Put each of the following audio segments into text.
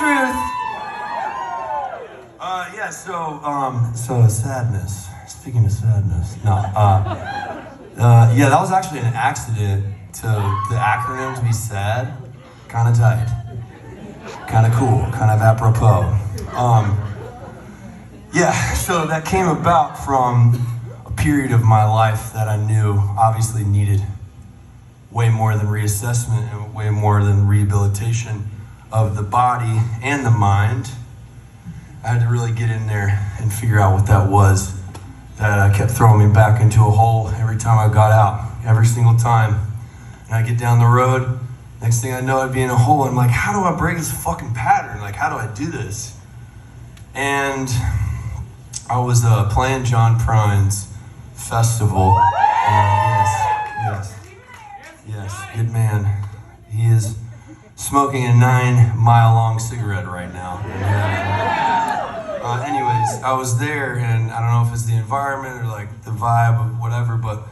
truth. Yeah, so sadness. Speaking of sadness, no. Yeah, that was actually an accident to the acronym to be SAD. Kind of tight. Kind of cool. Kind of apropos. Yeah, so that came about from a period of my life that I knew obviously needed way more than reassessment and way more than rehabilitation of the body and the mind. I had to really get in there and figure out what that was that kept throwing me back into a hole every time I got out, every single time. And I get down the road, next thing I know I'd be in a hole, and I'm like, how do I break this fucking pattern? Like, how do I do this? And I was playing John Prine's festival. Yes, good man. He is smoking a 9-mile-long cigarette right now. Anyways, I was there, and I don't know if it's the environment or like the vibe or whatever, but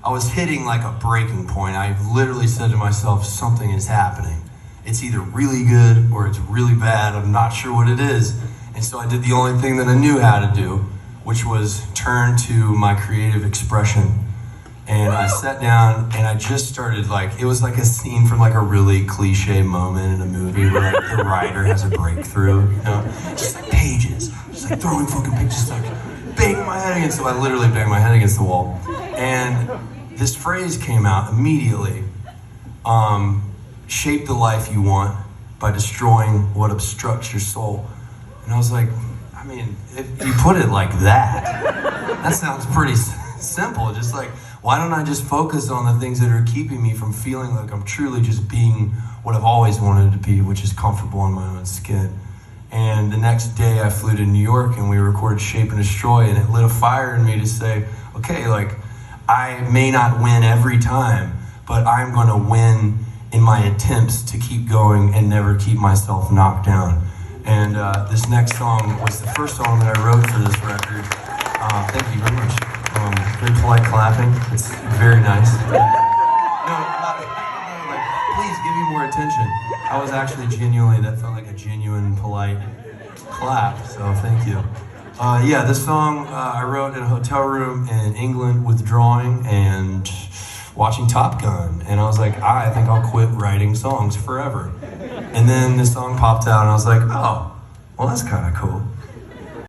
I was hitting like a breaking point. I literally said to myself, something is happening. It's either really good or it's really bad. I'm not sure what it is. And so I did the only thing that I knew how to do, which was turn to my creative expression. And I sat down and I just started it was like a scene from like a really cliche moment in a movie where like the writer has a breakthrough, you know? Just like pages, just like throwing fucking pages, like banging my head against the wall. I literally banged my head against the wall. And this phrase came out immediately, shape the life you want by destroying what obstructs your soul. And I was like, I mean, if you put it like that sounds pretty simple. Just like, why don't I just focus on the things that are keeping me from feeling like I'm truly just being what I've always wanted to be, which is comfortable in my own skin. And the next day I flew to New York and we recorded Shape and Destroy, and it lit a fire in me to say, okay, like, I may not win every time, but I'm gonna win in my attempts to keep going and never keep myself knocked down. And this next song was the first song that I wrote for this record. Thank you very much. Very polite clapping. It's very nice. No, please give me more attention. I was actually that felt like a genuine, polite clap, so thank you. Yeah, this song I wrote in a hotel room in England withdrawing and watching Top Gun. And I was like, I think I'll quit writing songs forever. And then this song popped out and I was like, oh, well, that's kind of cool.